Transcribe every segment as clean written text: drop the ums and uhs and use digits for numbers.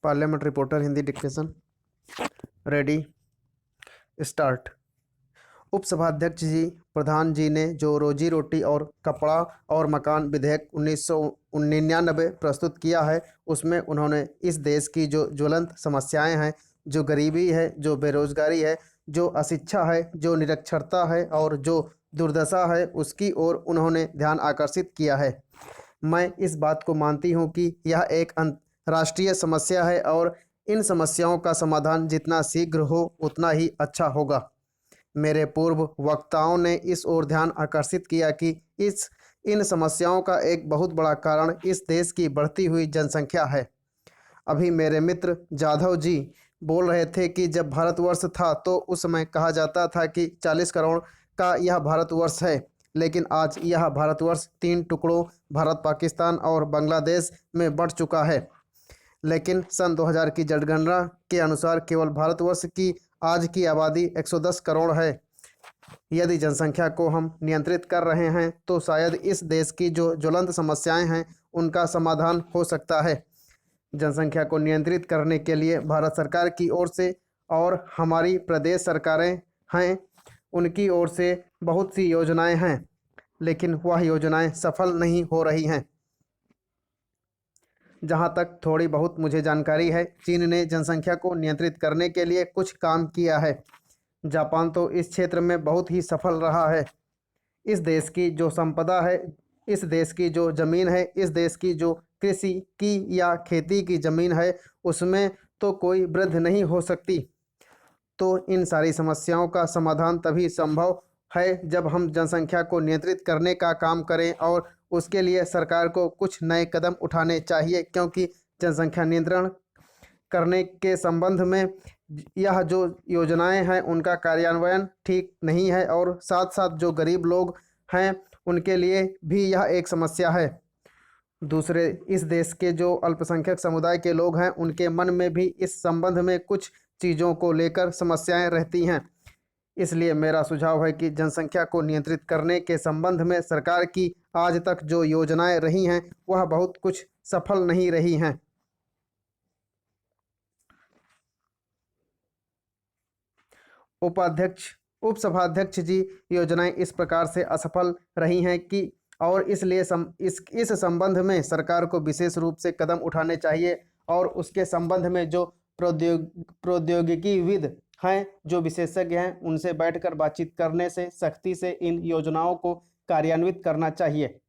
Parliament reporter Hindi dictation ready start. उपसभाध्यक्ष जी, प्रधान जी ने जो रोजी रोटी और कपड़ा और मकान विधेयक 1999 प्रस्तुत किया है, उसमें उन्होंने इस देश की जो ज्वलंत समस्याएं हैं, जो गरीबी है, जो बेरोजगारी है, जो अशिक्षा है, जो निरक्षरता है और जो दुर्दशा है, उसकी ओर उन्होंने ध्यान आकर्षित किया है। मैं इस बात को मानती हूँ कि यह एक राष्ट्रीय समस्या है और इन समस्याओं का समाधान जितना शीघ्र हो उतना ही अच्छा होगा। मेरे पूर्व वक्ताओं ने इस ओर ध्यान आकर्षित किया कि इन समस्याओं का एक बहुत बड़ा कारण इस देश की बढ़ती हुई जनसंख्या है। अभी मेरे मित्र जाधव जी बोल रहे थे कि जब भारतवर्ष था तो उस समय कहा जाता था कि 40 करोड़ का यह भारतवर्ष है, लेकिन आज यह भारतवर्ष 3 टुकड़ों भारत, पाकिस्तान और बांग्लादेश में बढ़ चुका है। लेकिन सन 2000 की जनगणना के अनुसार केवल भारतवर्ष की आज की आबादी 110 करोड़ है। यदि जनसंख्या को हम नियंत्रित कर रहे हैं तो शायद इस देश की जो ज्वलंत समस्याएं हैं उनका समाधान हो सकता है। जनसंख्या को नियंत्रित करने के लिए भारत सरकार की ओर से और हमारी प्रदेश सरकारें हैं, उनकी ओर से बहुत सी योजनाएं हैं, लेकिन वह योजनाएं सफल नहीं हो रही हैं। जहां तक थोड़ी बहुत मुझे जानकारी है, चीन ने जनसंख्या को नियंत्रित करने के लिए कुछ काम किया है। जापान तो इस क्षेत्र में बहुत ही सफल रहा है। इस देश की जो संपदा है, इस देश की जो ज़मीन है, इस देश की जो कृषि की या खेती की ज़मीन है, उसमें तो कोई वृद्धि नहीं हो सकती। तो इन सारी समस्याओं का समाधान तभी संभव है जब हम जनसंख्या को नियंत्रित करने का काम करें और उसके लिए सरकार को कुछ नए कदम उठाने चाहिए, क्योंकि जनसंख्या नियंत्रण करने के संबंध में यह जो योजनाएं हैं उनका कार्यान्वयन ठीक नहीं है और साथ साथ जो गरीब लोग हैं उनके लिए भी यह एक समस्या है। दूसरे, इस देश के जो अल्पसंख्यक समुदाय के लोग हैं उनके मन में भी इस संबंध में कुछ चीज़ों को लेकर समस्याएं रहती हैं। इसलिए मेरा सुझाव है कि जनसंख्या को नियंत्रित करने के संबंध में सरकार की आज तक जो योजनाएं रही हैं वह बहुत कुछ सफल नहीं रही हैं। उपसभाध्यक्ष जी, योजनाएं इस प्रकार से असफल रही हैं कि और इसलिए इस संबंध में सरकार को विशेष रूप से कदम उठाने चाहिए और उसके संबंध में जो प्रौद्योगिकीविद हैं, जो विशेषज्ञ हैं, उनसे बैठकर बातचीत करने से सख्ती से इन योजनाओं को कार्यान्वित करना चाहिए।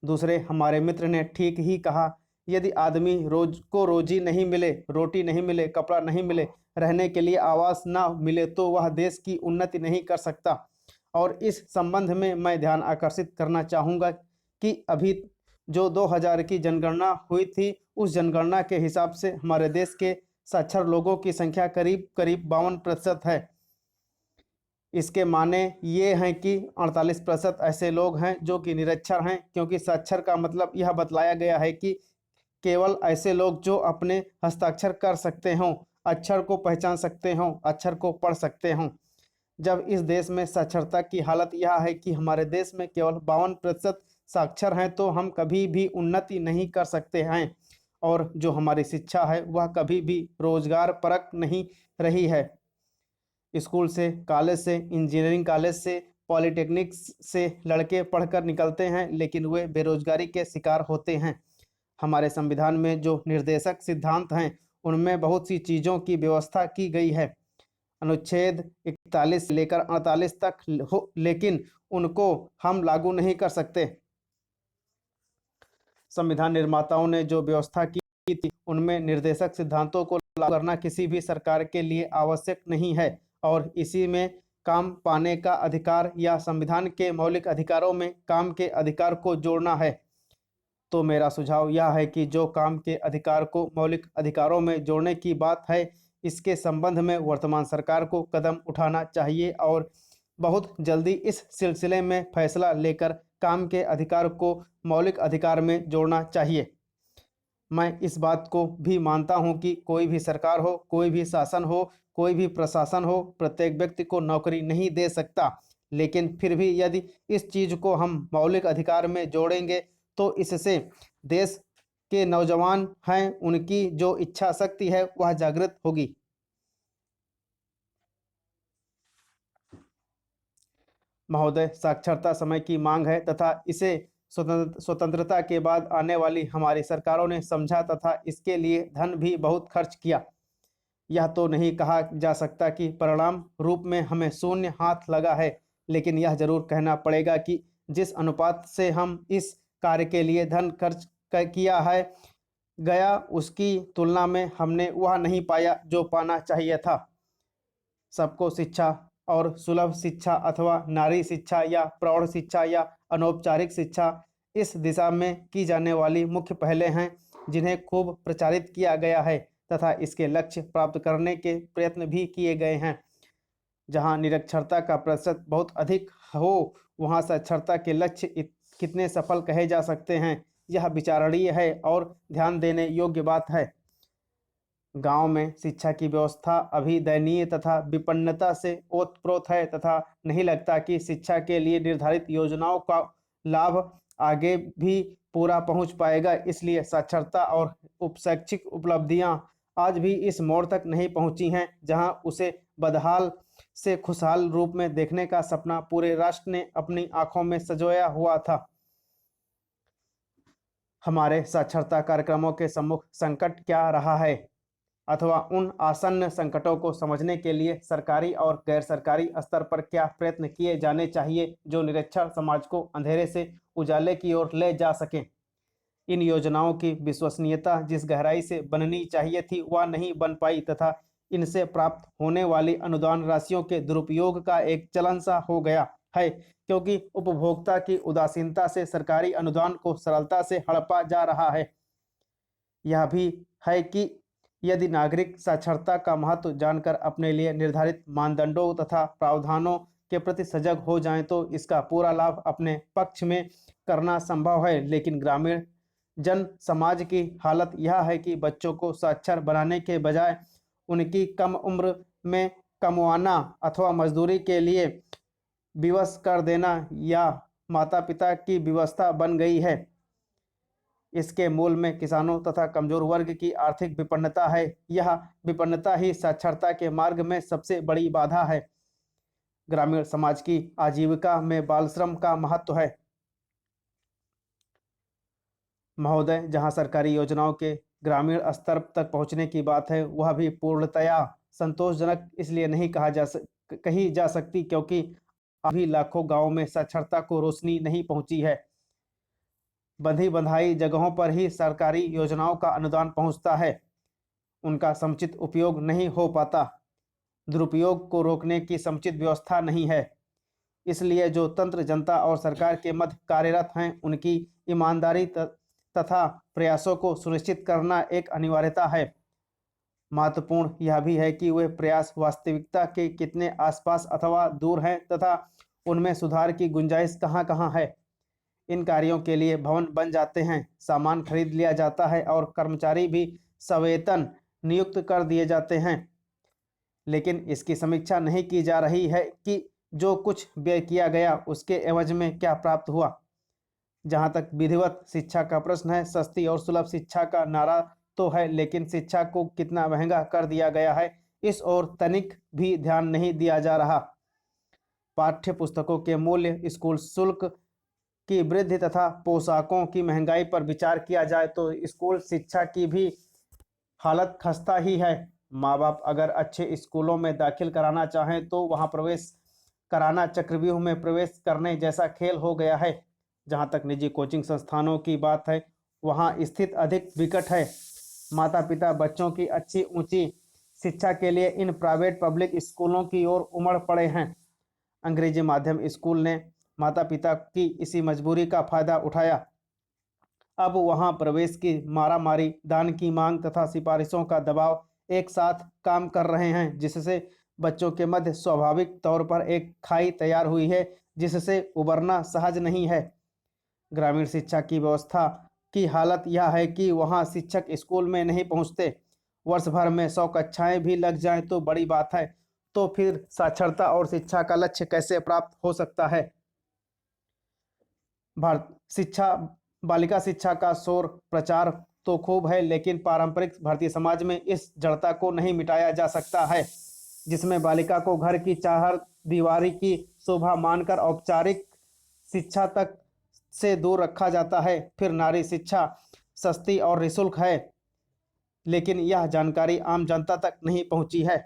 दूसरे, हमारे मित्र ने ठीक ही कहा, यदि आदमी रोजी नहीं मिले, रोटी नहीं मिले, कपड़ा नहीं मिले, रहने के लिए आवास ना मिले तो वह देश की उन्नति नहीं कर सकता। और इस संबंध में मैं ध्यान आकर्षित करना चाहूँगा कि अभी जो 2000 की जनगणना हुई थी, उस जनगणना के हिसाब से हमारे देश के साक्षर लोगों की संख्या करीब 52% है। इसके माने ये हैं कि 48% ऐसे लोग हैं जो कि निरक्षर हैं, क्योंकि साक्षर का मतलब यह बतलाया गया है कि केवल ऐसे लोग जो अपने हस्ताक्षर कर सकते हों, अक्षर को पहचान सकते हों, अक्षर को पढ़ सकते हों। जब इस देश में साक्षरता की हालत यह है कि हमारे देश में केवल 52% साक्षर हैं, तो हम कभी भी उन्नति नहीं कर सकते हैं और जो हमारी शिक्षा है वह कभी भी रोजगार परक नहीं रही है। स्कूल से, कॉलेज से, इंजीनियरिंग कॉलेज से, पॉलिटेक्निक से लड़के पढ़कर निकलते हैं, लेकिन वे बेरोजगारी के शिकार होते हैं। हमारे संविधान में जो निर्देशक सिद्धांत हैं उनमें बहुत सी चीज़ों की व्यवस्था की गई है, अनुच्छेद 41 से लेकर 48 तक हो, लेकिन उनको हम लागू नहीं कर सकते। संविधान निर्माताओं ने जो व्यवस्था की थी उनमें निर्देशक सिद्धांतों को लागू करना किसी भी सरकार के लिए आवश्यक नहीं है और इसी में काम पाने का अधिकार या संविधान के मौलिक अधिकारों में काम के अधिकार को जोड़ना है। तो मेरा सुझाव यह है कि जो काम के अधिकार को मौलिक अधिकारों में जोड़ने की बात है, इसके संबंध में वर्तमान सरकार को कदम उठाना चाहिए और बहुत जल्दी इस सिलसिले में फैसला लेकर काम के अधिकार को मौलिक अधिकार में जोड़ना चाहिए। मैं इस बात को भी मानता हूं कि कोई भी सरकार हो, कोई भी शासन हो, कोई भी प्रशासन हो, प्रत्येक व्यक्ति को नौकरी नहीं दे सकता, लेकिन फिर भी यदि इस चीज़ को हम मौलिक अधिकार में जोड़ेंगे तो इससे देश के नौजवान हैं उनकी जो इच्छा शक्ति है वह जागृत होगी। महोदय, साक्षरता समय की मांग है तथा इसे स्वतंत्रता के बाद आने वाली हमारी सरकारों ने समझा तथा इसके लिए धन भी बहुत खर्च किया। यह तो नहीं कहा जा सकता कि परिणाम रूप में हमें शून्य हाथ लगा है, लेकिन यह जरूर कहना पड़ेगा कि जिस अनुपात से हम इस कार्य के लिए धन खर्च किया है गया उसकी तुलना में हमने वह नहीं पाया जो पाना चाहिए था। सबको शिक्षा और सुलभ शिक्षा अथवा नारी शिक्षा या प्रौढ़ शिक्षा या अनौपचारिक शिक्षा इस दिशा में की जाने वाली मुख्य पहलें हैं जिन्हें खूब प्रचारित किया गया है तथा इसके लक्ष्य प्राप्त करने के प्रयत्न भी किए गए हैं। जहां निरक्षरता का प्रतिशत बहुत अधिक हो वहां साक्षरता के लक्ष्य कितने सफल कहे जा सकते हैं, यह विचारणीय है और ध्यान देने योग्य बात है। गांव में शिक्षा की व्यवस्था अभी दयनीय तथा विपन्नता से ओतप्रोत है तथा नहीं लगता कि शिक्षा के लिए निर्धारित योजनाओं का लाभ आगे भी पूरा पहुंच पाएगा। इसलिए साक्षरता और उपशैक्षिक उपलब्धियां आज भी इस मोड़ तक नहीं पहुंची हैं जहां उसे बदहाल से खुशहाल रूप में देखने का सपना पूरे राष्ट्र ने अपनी आंखों में सजोया हुआ था। हमारे साक्षरता कार्यक्रमों के सम्मुख संकट क्या रहा है अथवा उन आसन्न संकटों को समझने के लिए सरकारी और गैर सरकारी स्तर पर क्या प्रयत्न किए जाने चाहिए जो निरक्षर समाज को अंधेरे से उजाले की ओर ले जा सकें। इन योजनाओं की विश्वसनीयता जिस गहराई से बननी चाहिए थी वह नहीं बन पाई तथा इनसे प्राप्त होने वाली अनुदान राशियों के दुरुपयोग का एक चलन सा हो गया है, क्योंकि उपभोक्ता की उदासीनता से सरकारी अनुदान को सरलता से हड़पा जा रहा है। यह भी है कि यदि नागरिक साक्षरता का महत्व जानकर अपने लिए निर्धारित मानदंडों तथा प्रावधानों के प्रति सजग हो जाएं तो इसका पूरा लाभ अपने पक्ष में करना संभव है। लेकिन ग्रामीण जन समाज की हालत यह है कि बच्चों को साक्षर बनाने के बजाय उनकी कम उम्र में कमवाना अथवा मजदूरी के लिए विवश कर देना या माता पिता की व्यवस्था बन गई है। इसके मूल में किसानों तथा कमजोर वर्ग की आर्थिक विपन्नता है। यह विपन्नता ही साक्षरता के मार्ग में सबसे बड़ी बाधा है। ग्रामीण समाज की आजीविका में बाल श्रम का महत्व है। महोदय, जहां सरकारी योजनाओं के ग्रामीण स्तर तक पहुंचने की बात है वह भी पूर्णतया संतोषजनक इसलिए नहीं कही जा सकती क्योंकि अभी लाखों गांवों में साक्षरता को रोशनी नहीं पहुंची है। बंधी बंधाई जगहों पर ही सरकारी योजनाओं का अनुदान पहुंचता है, उनका समुचित उपयोग नहीं हो पाता। दुरुपयोग को रोकने की समुचित व्यवस्था नहीं है। इसलिए जो तंत्र जनता और सरकार के मध्य कार्यरत हैं उनकी ईमानदारी तथा प्रयासों को सुनिश्चित करना एक अनिवार्यता है। महत्वपूर्ण यह भी है कि वे प्रयास वास्तविकता के कितने आसपास अथवा दूर हैं तथा उनमें सुधार की गुंजाइश कहाँ कहाँ है। इन कार्यों के लिए भवन बन जाते हैं, सामान खरीद लिया जाता है और कर्मचारी भी सवेतन नियुक्त कर दिए जाते हैं, लेकिन इसकी समीक्षा नहीं की जा रही है कि जो कुछ व्यय किया गया उसके एवज में क्या प्राप्त हुआ। जहाँ तक विधिवत शिक्षा का प्रश्न है, सस्ती और सुलभ शिक्षा का नारा तो है, लेकिन शिक्षा को कितना महंगा कर दिया गया है इस ओर तनिक भी ध्यान नहीं दिया जा रहा। पाठ्य पुस्तकों के मूल्य, स्कूल शुल्क की वृद्धि तथा पोशाकों की महंगाई पर विचार किया जाए तो स्कूल शिक्षा की भी हालत खस्ता ही है। माँ बाप अगर अच्छे स्कूलों में दाखिल कराना चाहें तो वहाँ प्रवेश कराना चक्रव्यूह में प्रवेश करने जैसा खेल हो गया है। जहाँ तक निजी कोचिंग संस्थानों की बात है वहाँ स्थिति अधिक विकट है। माता पिता बच्चों की अच्छी ऊंची शिक्षा के लिए इन प्राइवेट पब्लिक स्कूलों की ओर उमड़ पड़े हैं। अंग्रेजी माध्यम स्कूल ने माता पिता की इसी मजबूरी का फायदा उठाया। अब वहां प्रवेश की मारामारी, दान की मांग तथा सिफारिशों का दबाव एक साथ काम कर रहे हैं, जिससे बच्चों के मध्य स्वाभाविक तौर पर एक खाई तैयार हुई है जिससे उबरना सहज नहीं है। ग्रामीण शिक्षा की व्यवस्था की हालत यह है कि वहां शिक्षक स्कूल में नहीं पहुंचते। वर्ष भर में 100 कक्षाएं भी लग जाएं तो बड़ी बात है, तो फिर साक्षरता और शिक्षा का लक्ष्य कैसे प्राप्त हो सकता है। भारत शिक्षा बालिका शिक्षा का शोर प्रचार तो खूब है, लेकिन पारंपरिक भारतीय समाज में इस जड़ता को नहीं मिटाया जा सकता है, जिसमें बालिका को घर की चार दीवारी की शोभा मानकर औपचारिक शिक्षा तक से दूर रखा जाता है। फिर नारी शिक्षा सस्ती और निःशुल्क है, लेकिन यह जानकारी आम जनता तक नहीं पहुंची है।